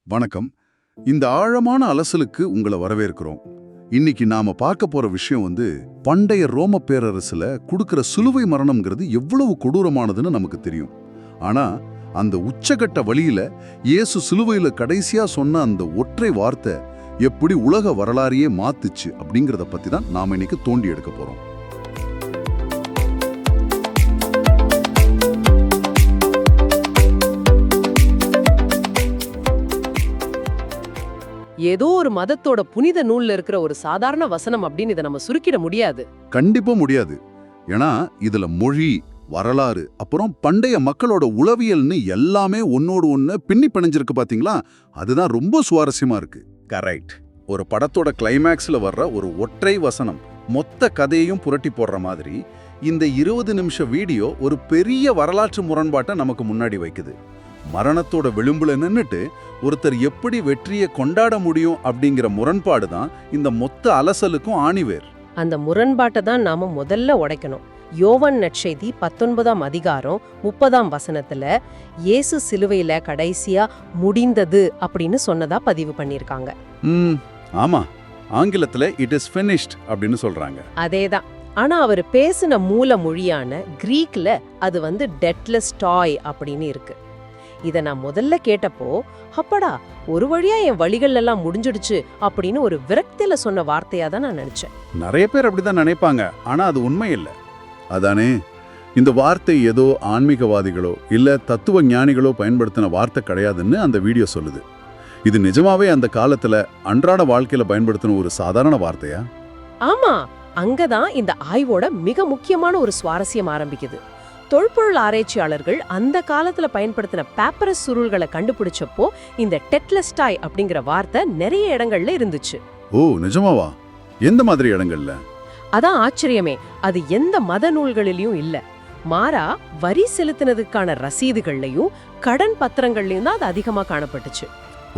வணக்கம். இந்த ஆழமான அலசலுக்கு உங்களை வரவேற்கிறோம். இன்னைக்கு நாம பார்க்க போற விஷயம் பண்டைய ரோம பேரரசுல கொடுக்கிற சிலுவை மரணம்ங்கிறது எவ்வளவு கொடூரமானதுன்னு நமக்கு தெரியும். ஆனா அந்த உச்சகட்ட வழியில இயேசு சிலுவையில கடைசியா சொன்ன அந்த ஒற்றை வார்த்தை எப்படி உலக வரலாறையே மாத்துச்சு அப்படிங்கறத பத்தி தான் நாம இன்னைக்கு தோண்டி எடுக்க போறோம். ஏதோ ஒரு மதத்தோட புனித நூல்ல இருக்கிற ஒரு சாதாரண வசனம் அப்படின்னு இதை நம்ம சுருக்கிட முடியாது. கண்டிப்பா முடியாது. ஏன்னா இதுல மொழி, வரலாறு, அப்புறம் பண்டைய மக்களோட உளவியல்னு எல்லாமே ஒன்னோடு ஒண்ணு பின்னி பிணைஞ்சிருக்கு பாத்தீங்களா? அதுதான் ரொம்ப சுவாரஸ்யமா இருக்கு. கரெக்ட். ஒரு படத்தோட கிளைமேக்ஸ்ல வர்ற ஒரு ஒற்றை வசனம் மொத்த கதையையும் புரட்டி போடுற மாதிரி இந்த 20 நிமிஷ வீடியோ ஒரு பெரிய வரலாற்று முரண்பாட்டை நமக்கு முன்னாடி வைக்குது. மரணத்தோட விளிம்புல நின்னுட்டு ஒருத்தர் எப்படி வெற்றியை கொண்டாட முடியும் அப்படிங்கிற முரண்பாடு தான் இந்த மொத்த அலசலுக்கும் ஆணிவேர். அந்த முரண்பாட்டை தான் நாம முதல்ல உடைக்கணும். யோவான் நற்செய்தி 19ஆம் அதிகாரம் 30ஆம் வசனத்துல இயேசு சிலுவையில கடைசியா முடிந்தது அப்படின்னு சொன்னதா பதிவு பண்ணிருக்காங்க. ஆமா, ஆங்கிலத்துல இட் இஸ் finished அப்படின்னு சொல்றாங்க. அதேதான். ஆனா அவர் பேசின மூல மொழியான கிரீக்ல அது டெட்லெஸ் டாய் அப்படின்னு இருக்கு. இத நான் முதல்ல கேட்டப்போ, அப்படா ஒரு வழியா என் வழிகள் எல்லாம் முடிஞ்சிடுச்சு அப்படின்னு ஒரு விரக்தியில சொன்ன வார்த்தையா தான் நான் நினைச்சேன். நிறைய பேர் அப்படிதான் நினைப்பாங்க, ஆனா அது உண்மை இல்ல. அதானே, இந்த வார்த்தை ஏதோ ஆன்மீகவாதிகளோ இல்ல தத்துவ ஞானிகளோ பயன்படுத்தின வார்த்தை கிடையாதுன்னு அந்த வீடியோ சொல்லுது. இது நிஜமாவே அந்த காலத்துல அன்றாட வாழ்க்கையில பயன்படுத்தின ஒரு சாதாரண வார்த்தையா? ஆமா, அங்கதான் இந்த ஆய்வோட மிக முக்கியமான ஒரு சுவாரஸ்யம் ஆரம்பிக்குது. தொல்பொருள் ஆராய்ச்சியாளர்கள் அந்த காலத்துல பயன்படுத்தின பேப்பரஸ் சுருள்களை கண்டுபிடிச்சப்போ இந்த டெட்லெஸ்டாய் அப்படிங்கிற வார்த்தை நிறைய இடங்கள்ல இருந்துச்சு. ஓ, நிஜமாவா? எந்த மாதிரி இடங்கள்ல? அதான் ஆச்சரியமே. அது எந்த மத நூல்களிலும் இல்ல. மாறா வரி செலுத்தினதுக்கான ரசீதுகள்லயும் கடன் பத்திரங்கள்லயும் தான் அது அதிகமா காணப்பட்டுச்சு.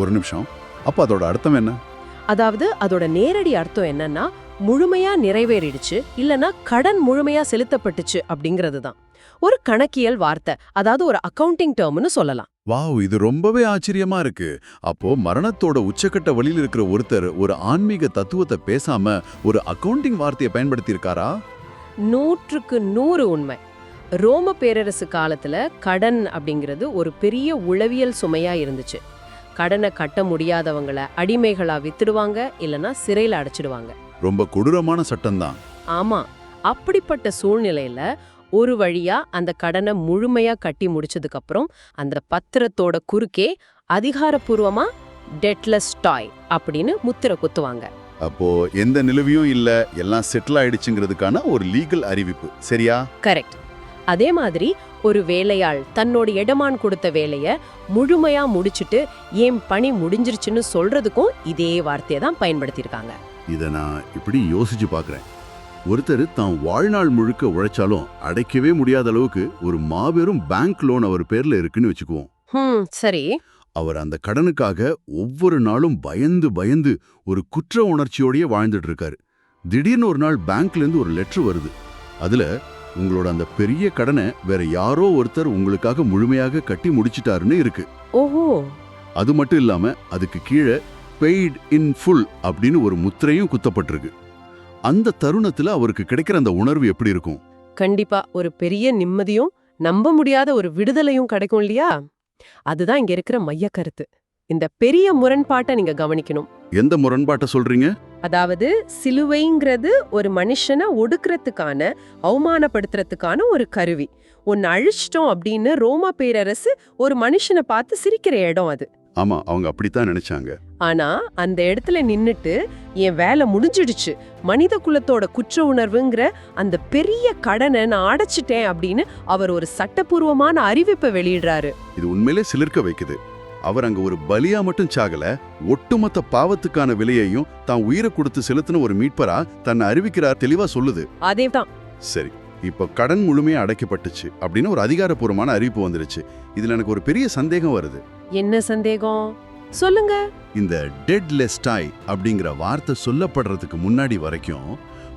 ஒரு நிமிஷம், அப்ப அதோட அர்த்தம் என்ன? அதாவது அதோட நேரடி அர்த்தம் என்னன்னா முழுமையா நிறைவேறிடுச்சு இல்லனா கடன் முழுமையா செலுத்தப்பட்டுச்சு அப்படிங்கிறது தான். ஒரு கணக்கியல் வார்த்தை, அதாவது ஒரு அக்கவுண்டிங் டேர்ம்னு சொல்லலாம். வாவ், இது ரொம்பவே ஆச்சரியமா இருக்கு. அப்போ மரணத்தோட உச்சக்கட்ட வழியில் இருக்கிற ஒருத்தர் ஒரு ஆன்மீக தத்துவத்தை பேசாம ஒரு அக்கவுண்டிங் வார்த்தையை பயன்படுத்தி இருக்காரா? 100க்கு 100 உண்மை. ரோம பேரரசு காலத்துல கடன் அப்படிங்கிறது ஒரு பெரிய உளவியல் சுமையா இருந்துச்சு. கடனை கட்ட முடியாதவங்கள அடிமைகளா வித்துடுவாங்க, இல்லனா சிறையில அடைச்சிடுவாங்க. ரொம்ப கொடூரமான சட்டம் தான். ஆமா, அப்படிப்பட்ட சூழ்நிலையில ஒரு வழியா அந்த கடனை முழுமையா கட்டி முடிச்சதுக்கு அப்புறம் அந்த பத்திரத்தோட குறுக்கே அதிகாரப்பூர்வமா டெட்லெஸ் டாய் அப்படின்னு முத்திரை குத்துவாங்க. அப்போ எந்த நிலுவையும் இல்ல, எல்லாம் செட்டில் ஆயிடுச்சுங்கிறதுக்கான ஒரு லீகல் அறிவிப்பு, சரியா? கரெக்ட். அதே மாதிரி ஒரு வேலையாள் தன்னோட எடமான் கொடுத்த வேலைய முழுமையா முடிச்சிட்டு ஏன் பணி முடிஞ்சிருச்சுன்னு சொல்றதுக்கும் இதே வார்த்தையை தான் பயன்படுத்தியிருக்காங்க. இதை நான் இப்படி யோசிச்சு பார்க்குறேன். ஒருத்தர் தான் வாழ்நாள் முழுக்க உழைச்சாலும் அடைக்கவே முடியாத அளவுக்கு ஒரு மாபெரும் பேங்க் லோன் அவர் பேர்ல இருக்குன்னு வச்சுக்குவோம். சரி. அவர் அந்த கடனுக்காக ஒவ்வொரு நாளும் பயந்து பயந்து ஒரு குற்ற உணர்ச்சியோடய வாழ்ந்துட்டு இருக்காரு. திடீர்னு ஒரு நாள் பேங்க்ல இருந்து ஒரு லெட்டர் வருது. அதுல உங்களோட அந்த பெரிய கடனை வேற யாரோ ஒருத்தர் உங்களுக்காக முழுமையாக கட்டி முடிச்சிட்டாருன்னு இருக்கு. ஓஹோ. அது மட்டும் இல்லாம அதுக்கு கீழே பெய்ட் இன் ஃபுல் அப்படின்னு ஒரு முத்திரையும் குத்தப்பட்டிருக்கு. அந்த தருணத்துல அவருக்கு கிடைக்கிற அந்த உணர்வு எப்படி இருக்கும்? கண்டிப்பா ஒரு பெரிய நிம்மதியும் நம்ப முடியாத ஒரு விடுதலையும் கிடைக்கும் இல்லையா? அதுதான் இங்க இருக்கிற மைய கருத்து. இந்த பெரிய முரண்பாட்டை நீங்க கவனிக்கணும். எந்த முரண்பாட்டை சொல்றீங்க? அதாவது சிலுவைங்கிறது ஒரு மனுஷனை ஒடுக்கிறதுக்கான, அவமானப்படுத்துறதுக்கான ஒரு கருவி. ஒன்னு அழிச்சிட்டோம் அப்படின்னு ரோமா பேரரசு ஒரு மனுஷனை பார்த்து சிரிக்கிற இடம் அது. ஆமா, அவங்க அப்படித்தான் நினைச்சாங்க. ஆனா அந்த இடத்துல நின்னுட்டு என் வேலை முடிஞ்சிடுச்சு, மனித குலத்தோட குற்ற உணர்வுங்கிற அந்த பெரிய கடனை நான் அடைச்சிட்டேன் அப்படின்னு அவர் ஒரு சட்டப்பூர்வமான அறிவிப்பை வெளியிடுறாரு. இது உண்மையிலே சிலிர்க்க வைக்குது. அவர் அங்க ஒரு பலியா மட்டும் சாகல, ஒட்டுமொத்த பாவத்துக்கான விலையையும் தான் உயிரை கொடுத்து செலுத்தின ஒரு மீட்பரா தன்னை அறிவிக்கிறார். தெளிவா சொல்லுது. அதேதான். சரி, இப்ப கடன் முழுமையா அடைக்கப்பட்டுச்சு அப்படின்னு ஒரு அதிகாரப்பூர்வமான அறிவிப்பு வந்துருச்சு. இதுல எனக்கு ஒரு பெரிய சந்தேகம் வருது. என்ன சந்தேகம்? சொல்லுங்க. இந்த டெட்லெஸ் டாய் அப்படிங்கிற வார்த்தை சொல்லப்படுறதுக்கு முன்னாடி வரைக்கும்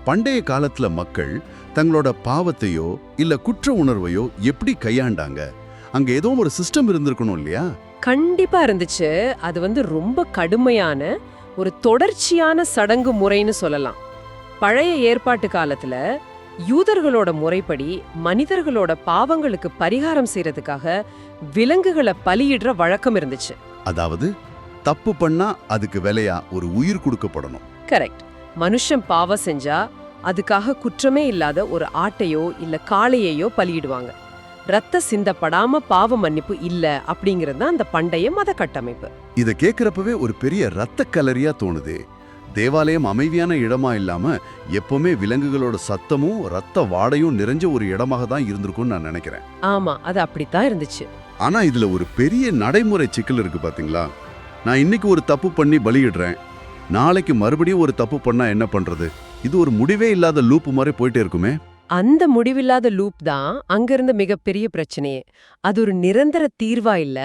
பண்டைய காலத்துல மக்கள் தங்களோட பாவத்தையோ இல்ல குற்ற உணர்வையோ எப்படி கையாண்டாங்க, அங்க ஏதோ ஒரு சிஸ்டம் இருந்திருக்கணும் இல்லையா? கண்டிப்பா இருந்துச்சு. அது வந்து ரொம்ப கடுமையான ஒரு தொடர்ச்சியான சடங்கு முறைன்னு சொல்லலாம். பழைய ஏற்பாட்டு காலத்துல யூதர்களோட முறைப்படி மனிதர்களோட பாவங்களுக்கு பரிகாரம் செய்யறதுக்காக விலங்குகளை பலியிடுற வழக்கம் இருந்துச்சு. அதாவது தப்பு பண்ணா அதுக்கு விலையா ஒரு உயிர் கொடுக்கப்படணும். கரெக்ட். மனுஷன் பாவம் செஞ்சா அதுக்காக குற்றமே இல்லாத ஒரு ஆட்டையோ இல்ல காளையையோ பலியிடுவாங்க. ரத்த சிந்தப்படாம பாவ மன்னிப்பு இல்ல அப்படிங்கிறது தான் அந்த பண்டைய மத கட்டமைப்பு. இத கேக்குறப்பவே ஒரு பெரிய ரத்த கலரியா தோணுது. தேவாலயம் அமைதியான இடமா இல்லாம எப்பவுமே விலங்குகளோட சத்தமும் ரத்த வாடையும் நிறைஞ்ச ஒரு இடமாக தான் இருந்திருக்கும்னு நான் நினைக்கிறேன். ஆமா, அது அப்படித்தான் இருந்துச்சு. ஆனா இதுல ஒரு பெரிய நடைமுறை சிக்கல் இருக்கு பாத்தீங்களா? நான் இன்னைக்கு ஒரு தப்பு பண்ணி பலியிடுறேன், நாளைக்கு மறுபடியும் ஒரு தப்பு பண்ணா என்ன பண்றது? இது ஒரு முடிவே இல்லாத லூப் மாதிரி போயிட்டே இருக்குமே. அந்த முடிவில்லாத லூப் தான் அங்கிருந்த மிகப்பெரிய பிரச்சனையே. அது ஒரு நிரந்தர தீர்வா இல்ல,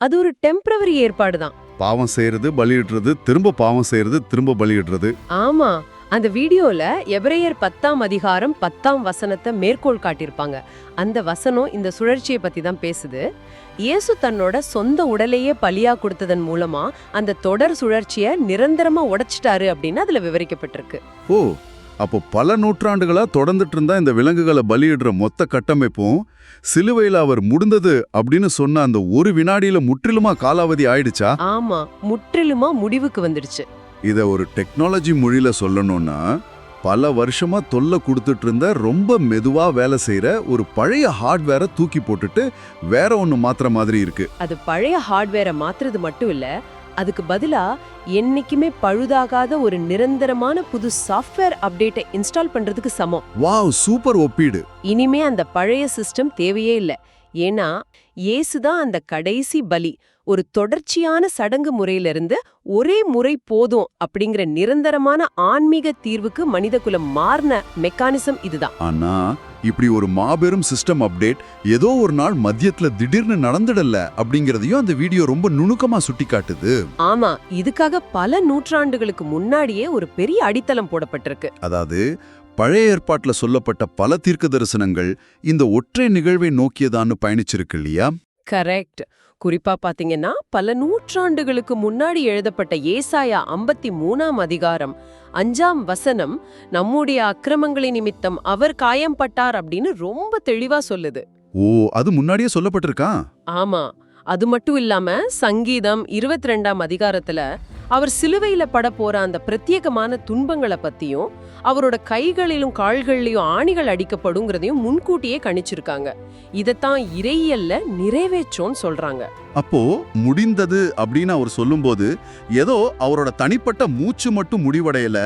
அது ஒரு டெம்பரவரி ஏற்பாடு தான். பாவம் செய்யறது, பலியிடுறது, திரும்ப பாவம் செய்யறது, திரும்ப பலியிடுறது. ஆமா, அந்த வீடியோல எபிரேயர் 10ஆம் அதிகாரம் 10ஆம் வசனத்தை மேற்கோள் காட்டியிருப்பாங்க. அந்த வசனம் இந்த சுழற்சியை பத்தி தான் பேசுது. இயேசு தன்னோட சொந்த உடலையே பலியா கொடுத்ததன் மூலமா அந்த தொடர் சுழற்சியை நிரந்தரமா உடைச்சிட்டாரு அப்படின்னு அதுல விவரிக்கப்பட்டிருக்கு. ஓ, அப்போ பல நூற்றாண்டுகளா தொடர்ந்துட்டு இருந்தா இந்த விலங்குகளை பலியிடுற மொத்த கட்டமைப்பும் சிலுவையில அவர் முடிந்தது அப்படின்னு சொன்ன அந்த ஒரு வினாடியில முற்றிலுமா காலாவதி ஆயிடுச்சா? ஆமா, முற்றிலுமா முடிவுக்கு வந்துடுச்சு. இத ஒரு டெக்னாலஜி மொழியில சொல்லணும்னா, பல வருஷமா தொல்லை கொடுத்துட்டு இருந்த ரொம்ப மெதுவா வேலை செய்யற ஒரு பழைய ஹார்ட்வேரை தூக்கி போட்டுட்டு வேற ஒன்னு மாத்துற மாதிரி இருக்கு. அது பழைய ஹார்ட்வேரை மாத்துறது மட்டும் இல்ல, அதுக்கு பதிலா என்னைக்குமே பழுதாகாத ஒரு நிரந்தரமான புது சாஃப்ட்வேர் அப்டேட்டை இன்ஸ்டால் பண்றதுக்கு சமம். வாவ், சூப்பர் ஒப்பீடு. இனிமே அந்த பழைய சிஸ்டம் தேவையே இல்ல. ஏன்னா இயேசுதான் அந்த கடைசி பலி. ஒரு தொடர்ச்சியான சடங்கு முறையிலிருந்து ஒரே முறை போதும் அப்படிங்கிற நிரந்தரமான ஆன்மீக தீர்வுக்கு மனிதகுலம் மாறின மெக்கானிசம் இதுதான். ஆனா இப்படி ஒரு மாபெரும் சிஸ்டம் அப்டேட் ஏதோ ஒரு நாள் மத்தியத்துல திடீர்னு நடந்துடல அப்படிங்கறதையும் அந்த வீடியோ ரொம்ப நுணுக்கமா சுட்டி காட்டுது. ஆமா, இதுக்காக பல நூற்றாண்டுகளுக்கு முன்னாடியே ஒரு பெரிய அடித்தளம் போடப்பட்டிருக்கு. அதாவது பழைய ஏற்பாட்டுல சொல்லப்பட்ட பல தீர்க்க தரிசனங்கள் இந்த ஒற்றை நிகழ்வை நோக்கியதான்னு பயணிச்சிருக்கு இல்லையா? கரெக்ட். குறிப்பா பாத்தீங்கன்னா பல நூற்றாண்டுகளுக்கு முன்னாடி எழுதப்பட்ட ஏசாயா 53ஆம் அதிகாரம் 5ஆம் வசனம் நம்முடைய அக்கிரமங்களின் நிமித்தம் அவர் காயம்பட்டார் அப்படின்னு ரொம்ப தெளிவா சொல்லுது. ஓ, அது முன்னாடியே சொல்லப்பட்டிருக்கா? ஆமா, அது மட்டும் இல்லாம சங்கீதம் 22ஆம் அதிகாரத்துல அவர் சிலுவையில பட போற அந்த பிரத்யேகமான துன்பங்களை பத்தியும் அவரோட கைகளிலும் கால்களிலும் ஆணிகள் அடிக்கப்படுங்கிறதையும் முன்கூட்டியே கணிச்சிருக்காங்க. இதத்தான் இறையியல்ல நிறைவேற்றோன்னு சொல்றாங்க. அப்போ முடிந்தது அப்படின்னு அவர் சொல்லும்போது ஏதோ அவரோட தனிப்பட்ட மூச்சு மட்டும் முடிவடையல,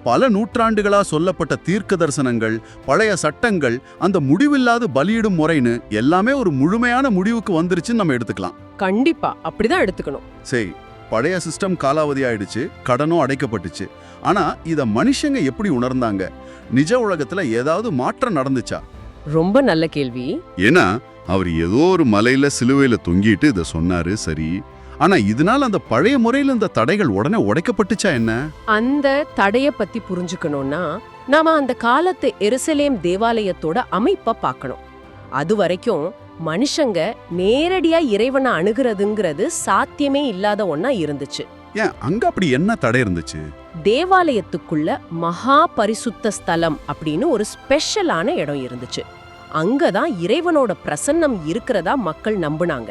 பல நூற்றாண்டுகளா சொல்லப்பட்ட தீர்க்க தரிசனங்கள், பழைய சட்டங்கள், அந்த முடிவில்லாத பலியிடும் முறைன்னு எல்லாமே ஒரு முழுமையான முடிவுக்கு வந்துருச்சுன்னு நம்ம எடுத்துக்கலாம். கண்டிப்பா அப்படிதான் எடுத்துக்கணும். சரி, பழைய சிஸ்டம் காலாவதி ஆயிடுச்சு, கடனும் அடைக்கப்பட்டுச்சு. ஆனா இத மனுஷங்க எப்படி உணர்ந்தாங்க? நிஜ உலகத்துல ஏதாவது மாற்றம் நடந்துச்சா? ரொம்ப நல்ல கேள்வி. ஏன்னா அவர் ஏதோ ஒரு மலையில சிலுவையில தொங்கிட்டு இத சொன்னாரு, சரி. ஆனா இதனால அந்த பழைய முறையில இந்த தடைகள் உடனே உடைக்கப்பட்டுச்சா என்ன? அந்த தடைய பத்தி புரிஞ்சுக்கணும்னா நாம அந்த காலத்து எருசலேம் தேவாலயத்தோட அமைப்பை பார்க்கணும். அது வரைக்கும் மனுஷங்க நேரடியா இறைவனை அணுகிறதுங்கிறது சாத்தியமே இல்லாத ஒன்னா இருந்துச்சு. ஏன் அங்க அப்படி என்ன தடை இருந்துச்சு? தேவாலயத்துக்குள்ள மகா பரிசுத்த ஸ்தலம் அப்படின்னு ஒரு ஸ்பெஷலான இடம் இருந்துச்சு. அங்கதான் இறைவனோட பிரசன்னம் இருக்கிறதா மக்கள் நம்புனாங்க.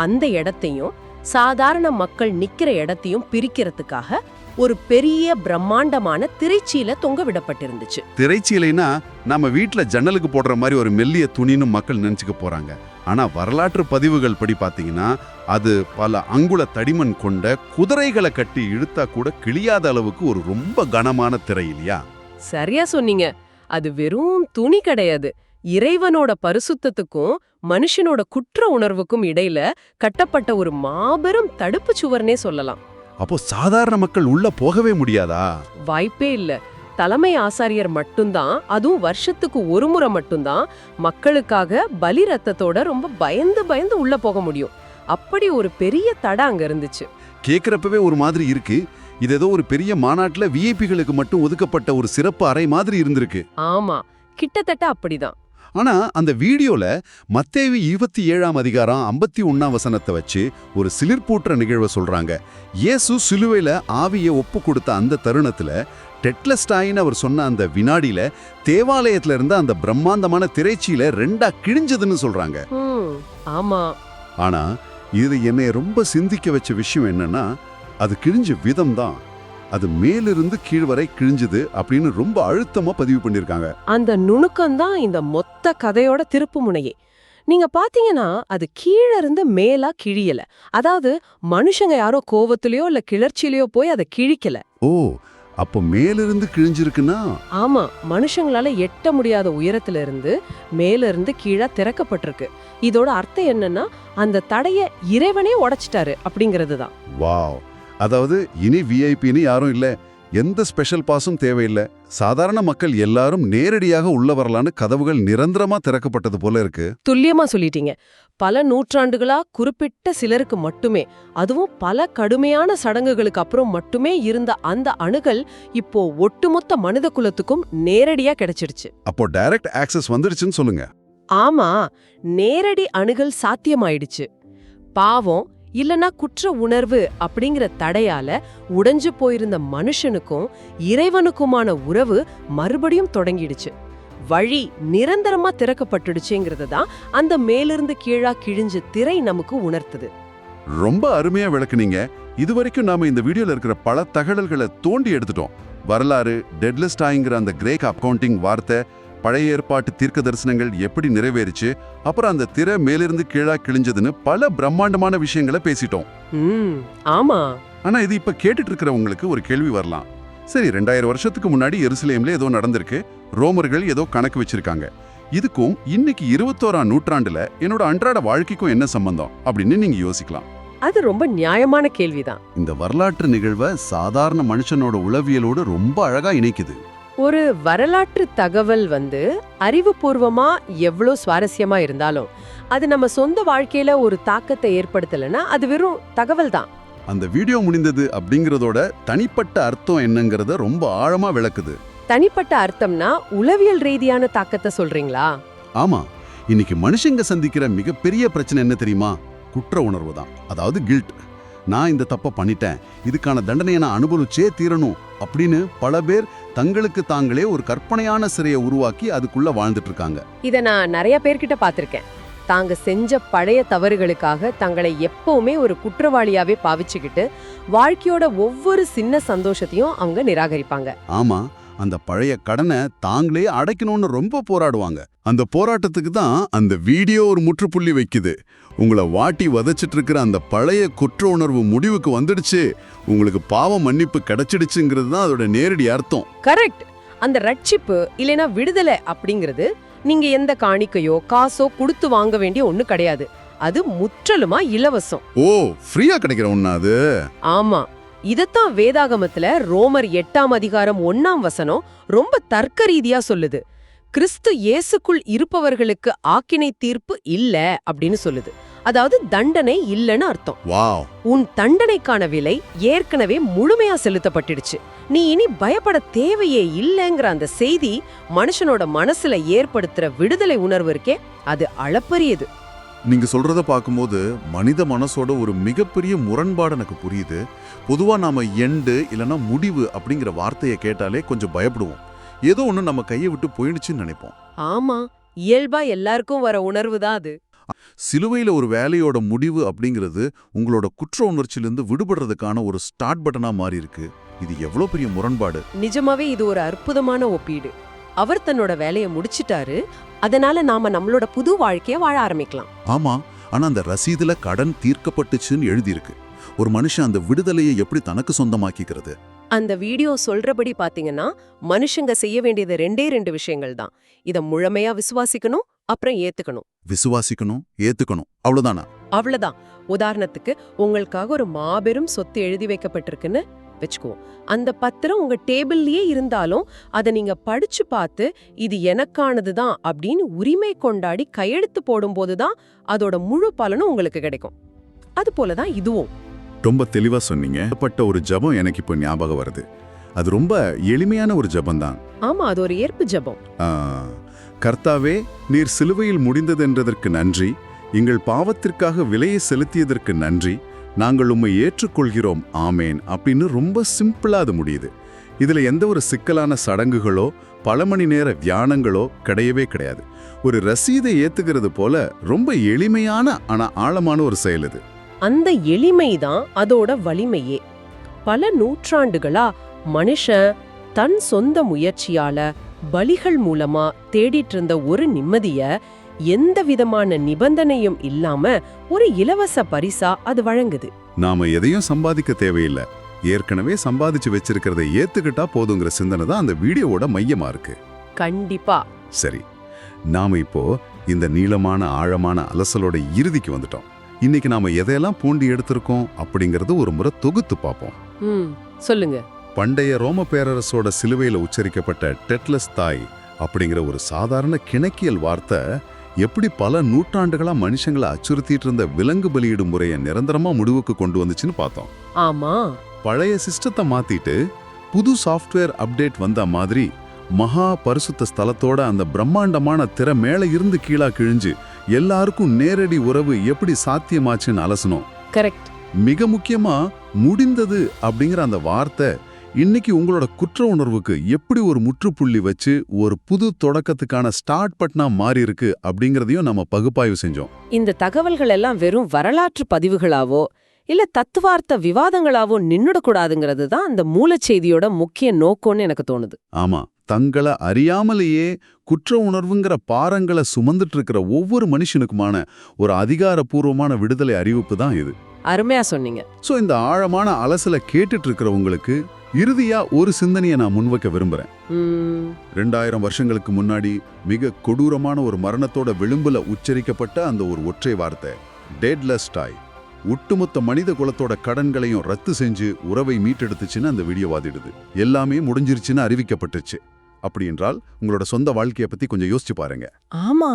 அந்த இடத்தையும் சாதாரண மக்கள் நிக்கிற இடத்தையும் பிரிக்கிறதுக்காக ஒரு பெரிய பிரம்மாண்டமான திரைச்சீலை தொங்க விடப்பட்டிருந்துச்சு. திரைச்சீலைனா நம்ம வீட்டுல ஜன்னலுக்கு போடுற மாதிரி ஒரு மெல்லிய துணின்னு மக்கள் நினைச்சுக்க போறாங்க. ஆனா வரலாற்று பதிவுகள் படி பாத்தீங்கன்னா அது பல அங்குல தடிமன் கொண்ட குதிரைகளை கட்டி இழுத்தா கூட கிழியாத அளவுக்கு ஒரு ரொம்ப கனமான திரை இல்லையா? சரியா சொன்னீங்க. அது வெறும் துணி கிடையாது. இறைவனோட பரிசுத்தத்துக்கும் மனுஷனோட குற்ற உணர்வுக்கும் இடையில கட்டப்பட்ட ஒரு மாபெரும் தடுப்பு சுவர்னே சொல்லலாம். அப்போ சாதாரண மக்கள் உள்ள போகவே முடியாதா? வாய்ப்பே இல்ல. தலைமை ஆசாரியர் மட்டும்தான், அதுவும் வருஷத்துக்கு ஒரு முறை மட்டும்தான் மக்களுக்காக பலி ரத்தத்தோட ரொம்ப பயந்து பயந்து உள்ள போக முடியும். அப்படி ஒரு பெரிய தடை அங்க இருந்துச்சு. கேக்குறப்பவே ஒரு மாதிரி இருக்கு. இது ஏதோ ஒரு பெரிய மாநாட்டுல விஐபிகளுக்கு மட்டும் ஒதுக்கப்பட்ட ஒரு சிறப்பு அறை மாதிரி இருந்திருக்கு. ஆமா, கிட்டத்தட்ட அப்படிதான். ஆனா அந்த வீடியோல மத்தேயு 27ஆம் அதிகாரம் 51ஆம் வசனத்தை வச்சு ஒரு சிலிர்ப்பூட்டுற நிகழ்வை சொல்றாங்க. இயேசு சிலுவையில ஆவியை ஒப்பு கொடுத்த அந்த தருணத்துல டெட்லஸ்டாயின்னு அவர் சொன்ன அந்த வினாடியில தேவாலயத்துல இருந்த அந்த பிரம்மாண்டமான திரைச்சீல 2ஆ கிழிஞ்சதுன்னு சொல்றாங்க. ஆமா. ஆனா இது என்னை ரொம்ப சிந்திக்க வச்ச விஷயம் என்னன்னா, அது கிழிஞ்ச விதம் தான். அது மேலிருந்து கீழ் வரை கிழிஞ்சது அப்படின்னு ரொம்ப அழுத்தமா பதிவு பண்ணிருக்காங்க. அந்த நுணுக்கம்தான் இந்த மொத்த கதையோட திருப்பு முனையே. நீங்க பாத்தீங்கன்னா அது கீழ இருந்து மேலா கிழியல. அதாவது மனுஷங்க யாரோ கோவத்திலயோ இல்ல கிளர்ச்சியிலயோ போய் அதை கிழிக்கல. ஓ, அப்போ மேலிருந்து கிழிஞ்சிருக்குன்னா? ஆமா, மனுஷங்களால எட்ட முடியாத உயரத்துல இருந்து மேல இருந்து கீழா திறக்கப்பட்டிருக்கு. இதோட அர்த்தம் என்னன்னா அந்த தடைய இறைவனே உடைச்சிட்டாரு அப்படிங்கிறது தான். வாவ்! அதாவது இனி விஐபின்னு யாரும் இல்ல, எந்த ஸ்பெஷல் பாஸும் தேவையில்லை, சாதாரண மக்கள் எல்லாரும் நேரடியாக உள்ள வரலான்னு கதவுகள் நிரந்தரமா திறக்கப்பட்டது போல இருக்கு. துல்லியமா சொல்லிட்டீங்க. பல நூற்றாண்டுகளா குறிப்பிட்ட சிலருக்கு மட்டுமே, அதுவும் பல கடுமையான சடங்குகளுக்கு அப்புறம் மட்டுமே இருந்த அந்த அணுகல் இப்போ ஒட்டுமொத்த மனித குலத்துக்கும் நேரடியா கிடைச்சிடுச்சு. அப்போ டைரக்ட் ஆக்சஸ் வந்துடுச்சுன்னு சொல்லுங்க. ஆமா, நேரடி அணுகல் சாத்தியமாயிடுச்சு. பாவம் இல்லனா குற்ற உணர்வு அப்படிங்கிற தடையால உடைஞ்சு போயிருந்த மனுஷனுக்கும் இறைவனுக்குமான உறவு மறுபடியும் தொடங்கிடுச்சு. வழி நிரந்தரமா திறக்கப்பட்டுடுச்சுங்கிறது தான் அந்த மேலிருந்து கீழா கிழிஞ்ச திரை நமக்கு உணர்த்துது. ரொம்ப அருமையா விளக்குனீங்க. இதுவரைக்கும் நாம இந்த வீடியோல இருக்கிற பல தகவல்களை தோண்டி எடுத்துட்டோம். வரலாறு, டெட்லஸ்டாய்ங்கிற அந்த கிரேக் அக்கவுண்டிங் வார்த்தை, பழைய ஏற்பாட்டு தீர்க்க தரிசனங்கள் எப்படி நிறைவேறிச்சு, அப்புறம் அந்த திரை மேலிருந்து கீழா கிழிஞ்சதுன்னு பல பிரம்மாண்டமான விஷயங்களை பேசிட்டோம். ஆமா. ஆனா இது இப்ப கேட்டுட்டு இருக்கிறவங்களுக்கு ஒரு கேள்வி வரலாம். சரி, 2000 வருஷத்துக்கு முன்னாடி எருசலேம்ல ஏதோ நடந்திருக்கு, ரோமர்கள் ஏதோ கணக்கு வச்சிருக்காங்க, இதுக்கும் இன்னைக்கு 21ஆம் நூற்றாண்டுல என்னோட அன்றாட வாழ்க்கைக்கும் என்ன சம்பந்தம் அப்படின்னு நீங்க யோசிக்கலாம். அது ரொம்ப நியாயமான கேள்விதான். இந்த வரலாற்று நிகழ்வை சாதாரண மனுஷனோட உளவியலோடு ரொம்ப அழகா இணைக்குது. ஒரு வரலாற்று தகவல் அறிவுபூர்வமா எவ்வளோ சுவாரஸ்யமா இருந்தாலும் அது நம்ம சொந்த வாழ்க்கையில ஒரு தாக்கத்தை ஏற்படுத்தலைன்னா அது வெறும் தகவல் தான். அந்த வீடியோ முடிந்தது அப்படிங்கறதோட தனிப்பட்ட அர்த்தம் என்னங்கறத ரொம்ப ஆழமா விளக்குது. தனிப்பட்ட அர்த்தம்னா உளவியல் ரீதியான தாக்கத்தை சொல்றீங்களா? ஆமா, இன்னைக்கு மனுஷங்க சந்திக்கிற மிகப்பெரிய பிரச்சனை என்ன தெரியுமா? குற்ற உணர்வு தான். அதாவது கில்ட். நான் இந்த தப்பை பண்ணிட்டேன், இதுக்கான தண்டனையை நான் அனுபவிச்சே தீரணும் அப்படின்னு பல பேர் தங்களுக்கு தாங்களே ஒரு கற்பனையான சிறையை உருவாக்கி அதுக்குள்ள வாழ்ந்துட்டு இருக்காங்க. இத நான் நிறைய பேர்கிட்ட பார்த்திருக்கேன். தாங்க செஞ்ச பழைய தவறுகளுக்காக தங்களை எப்பவுமே ஒரு குற்றவாளியாவே பாவிச்சுக்கிட்டு வாழ்க்கையோட ஒவ்வொரு சின்ன சந்தோஷத்தையும் அவங்க நிராகரிப்பாங்க. ஆமா, அந்த பழைய கடனை தாங்களே அடைக்கணும்னு ரொம்ப போராடுவாங்க. அந்த போராட்டத்துக்கு தான் அந்த வீடியோ ஒரு முற்றுப்புள்ளி வைக்குது. உங்களை வாட்டி வதச்சிட்டு இருக்கிற அந்த பழைய குற்ற உணர்வு முடிவுக்கு வந்துடுச்சு, உங்களுக்கு பாவ மன்னிப்பு கிடைச்சிடுச்சுங்கிறது தான் அதோட நேரடி அர்த்தம். கரெக்ட். அந்த ரட்சிப்பு இல்லைனா விடுதலை அப்படிங்கிறது நீங்க எந்த காணிக்கையோ காசோ கொடுத்து வாங்க வேண்டிய ஒண்ணு கிடையாது. அது முற்றிலுமா இலவசம். ஓ, ஃப்ரீயா கிடைக்கிற ஒண்ணா அது? ஆமா, இதத்தான் வேதாகமத்துல ரோமர் 8ஆம் அதிகாரம் 1ஆம் வசனம் ரொம்ப தர்க்க ரீதியா சொல்லுது. கிறிஸ்து இயேசுக்குள் இருப்பவர்களுக்கு ஆக்கினை தீர்ப்பு இல்ல அப்படின்னு சொல்லுது. அதாவது தண்டனை இல்லைன்னு அர்த்தம். வாவ்! உன் தண்டனைக்கான விலை ஏற்கனவே முழுமையா செலுத்தப்பட்டுடுச்சு, நீ இனி பயப்பட தேவையே இல்லைங்கிற அந்த செய்தி மனுஷனோட மனசுல ஏற்படுத்துற விடுதலை உணர்வு இருக்கே, அது அளப்பரியது. நீங்க சொல்றத பார்க்கும்போது மனித மனசோட ஒரு மிகப்பெரிய முரண்பாடு எனக்கு புரியுது. பொதுவா நாம எண்டு இல்லனா முடிவு அப்படிங்கிற வார்த்தையை கேட்டாலே கொஞ்சம் பயப்படுவோம். ஏதோ ஒண்ணு நம்ம கையை விட்டு போயிடுச்சுன்னு நினைப்போம். ஆமா, இயல்பா எல்லாருக்கும் வர உணர்வு தான் அது. சிலுவையில ஒரு வேலையோட முடிவு அப்படிங்கிறது உங்களோட குற்ற உணர்ச்சியிலிருந்து விடுபடுறதுக்கான ஒரு ஸ்டார்ட் பட்டனா மாறி இருக்கு. இது எவ்வளவு பெரிய முரண்பாடு! நிஜமாவே இது ஒரு அற்புதமான ஒப்பீடு. அவர் தன்னோட வேலையை முடிச்சிட்டாரு, அதனால நாம நம்மளோட புது வாழ்க்கைய வாழ ஆரம்பிக்கலாம். ஆமா, ஆனா அந்த ரசீதுல கடன் தீர்க்கப்பட்டுச்சுன்னு எழுதியிருக்கு. ஒரு மனுஷன் அந்த விடுதலையை எப்படி தனக்கு சொந்தமாக்கிக்கிறது? அந்த வீடியோ சொல்றபடி பாத்தீங்கன்னா மனுஷங்க செய்ய வேண்டியது 2 விஷயங்கள் தான். இத முழுமையா விசுவாசிக்கணும், அப்புறம் ஏத்துக்கணும். விசுவாசிக்கணும், ஏத்துக்கணும், அவ்வளவுதானா? அவ்வளவுதான். உதாரணத்துக்கு உங்களுக்காக ஒரு மாபெரும் சொத்து எழுதி வைக்கப்பட்டிருக்குன்னு வச்சுக்குவோம். அந்த பத்திரம் உங்க டேபிள்லயே இருந்தாலும் அதை நீங்க படிச்சு பார்த்து இது எனக்கானதுதான் அப்படின்னு உரிமை கொண்டாடி கையெழுத்து போடும்போதுதான் அதோட முழு பலனும் உங்களுக்கு கிடைக்கும். அது போலதான் இதுவும். ரொம்ப தெளிவா சொன்னீங்க. பட்ட ஒரு ஜபம் எனக்கு இப்போ ஞாபகம் வருது. அது ரொம்ப எளிமையான ஒரு ஜபம் தான். ஆமா, அது ஒரு ஏற்பு ஜபம். கர்த்தாவே, நீர் சிலுவையில் முடிந்ததென்றதற்கு நன்றி, எங்கள் பாவத்திற்காக விலையை செலுத்தியதற்கு நன்றி, நாங்கள் உம்மை ஏற்றுக்கொள்கிறோம், ஆமேன் அப்படின்னு ரொம்ப சிம்பிளா அது முடியுது. இதுல எந்த ஒரு சிக்கலான சடங்குகளோ பல மணி நேர தியானங்களோ கிடையவே கிடையாது. ஒரு ரசீதை ஏத்துக்கிறது போல ரொம்ப எளிமையான ஆனா ஆழமான ஒரு செயல் இது. அந்த எளிமைதான் அதோட வலிமையே. பல நூற்றாண்டுகளா மனுஷன் தன் சொந்த முயற்சியால பலிகள் மூலமா தேடிட்டு இருந்த ஒரு நிம்மதிய எந்த விதமான நிபந்தனையும் இல்லாம ஒரு இலவச பரிசா அது வழங்குது. நாம எதையும் சம்பாதிக்க தேவையில்லை, ஏற்கனவே சம்பாதிச்சு வச்சிருக்கிறத ஏத்துக்கிட்டா போதுங்கிற சிந்தனை தான் அந்த வீடியோவோட மையமா இருக்கு. கண்டிப்பா. சரி, நாம இப்போ இந்த நீளமான ஆழமான அலசலோட இறுதிக்கு வந்துட்டோம். இன்னைக்கு நாம எதையெல்லாம் பூண்டி எடுத்திருக்கோம் அப்படிங்கறது ஒரு முறை தொகுத்து பார்ப்போம். சொல்லுங்க. பண்டைய ரோம பேரரசோட சிலுவையில உச்சரிக்கப்பட்ட டெட்லஸ் தாய் அப்படிங்கிற ஒரு சாதாரண கிணக்கியல் வார்த்தை எப்படி பல நூற்றாண்டுகளா மனுஷங்களை அச்சுறுத்திட்டு இருந்த விலங்கு பலியிடும் முறையை நிரந்தரமா முடிவுக்கு கொண்டு வந்துச்சுன்னு பார்த்தோம். ஆமா. பழைய சிஸ்டத்தை மாத்திட்டு புது சாஃப்ட்வேர் அப்டேட் வந்த மாதிரி மகா பரிசுத்த ஸ்தலத்தோட அந்த பிரம்மாண்டமான திரை மேல இருந்து கீழா கிழிஞ்சு எல்லாருக்கும் நேரடி உறவு எப்படி சாத்தியமாச்சுன்னு அலசணும். கரெக்ட். மிக முக்கியமா முடிந்தது அப்படிங்கிற அந்த வார்த்தை இன்னைக்கு உங்களோட குற்ற உணர்வுக்கு எப்படி ஒரு முற்றுப்புள்ளி வச்சு ஒரு புது தொடக்கத்துக்கான ஸ்டார்ட் பட்னா மாறி இருக்கு அப்படிங்கறதையும் நம்ம பகுப்பாய்வு செஞ்சோம். இந்த தகவல்கள் எல்லாம் வெறும் வரலாற்று பதிவுகளாவோ இல்ல தத்துவார்த்த விவாதங்களாவோ நின்னுடக்கூடாதுங்கிறது தான் அந்த மூலச்செய்தியோட முக்கிய நோக்கம்னு எனக்கு தோணுது. ஆமா, தங்களை அறியாமலேயே குற்ற உணர்வுங்கிற பாரங்களை சுமந்துட்டு இருக்கிற ஒவ்வொரு மனுஷனுக்குமான ஒரு அதிகாரப்பூர்வமான விடுதலை அறிவிப்பு தான் இது. அருமையா சொன்னீங்க. சோ இந்த ஆழமான அலசலை கேட்டுட்டு இருக்கிறவங்களுக்கு இறுதியா ஒரு சிந்தனையை நான் முன்வைக்க விரும்புறேன். 2000 வருஷங்களுக்கு முன்னாடி மிக கொடூரமான ஒரு மரணத்தோட விளிம்புல உச்சரிக்கப்பட்ட அந்த ஒரு ஒற்றை வார்த்தை டெட்லெஸ் டாய் ஒட்டுமொத்த மனித குலத்தோட கடன்களையும் ரத்து செஞ்சு உறவை மீட்டெடுத்துச்சுன்னு அந்த வீடியோ வாதிடுது. எல்லாமே முடிஞ்சிருச்சுன்னு அறிவிக்கப்பட்டுச்சு. அப்படி என்றால் உங்களோட சொந்த வாழ்க்கையை பத்தி கொஞ்சம் யோசிச்சு பாருங்க. ஆமா,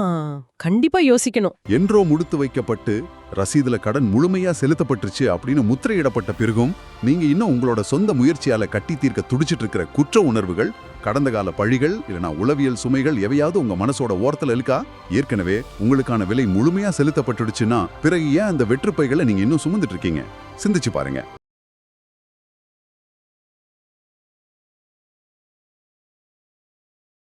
கண்டிப்பா யோசிக்கணும். என்றோ முடித்து வைக்கப்பட்டு ரசீதுல கடன் முழுமையா செலுத்தப்பட்டுருச்சு அப்படின்னு முத்திரையிடப்பட்ட பிறகும் நீங்க இன்னும் உங்களோட சொந்த முயற்சியால கட்டி தீர்க்க துடிச்சிட்டு இருக்கிற குற்ற உணர்வுகள், கடந்த கால பழிகள் இல்லனா உளவியல் சுமைகள் எவையாவது உங்க மனசோட ஓரத்துல இருக்கா? ஏற்கனவே உங்களுக்கான விலை முழுமையா செலுத்தப்பட்டுடுச்சுன்னா பிறகு ஏன் அந்த வெற்றுப்பைகளை நீங்க இன்னும் சுமந்துட்டு இருக்கீங்க? சிந்திச்சு பாருங்க.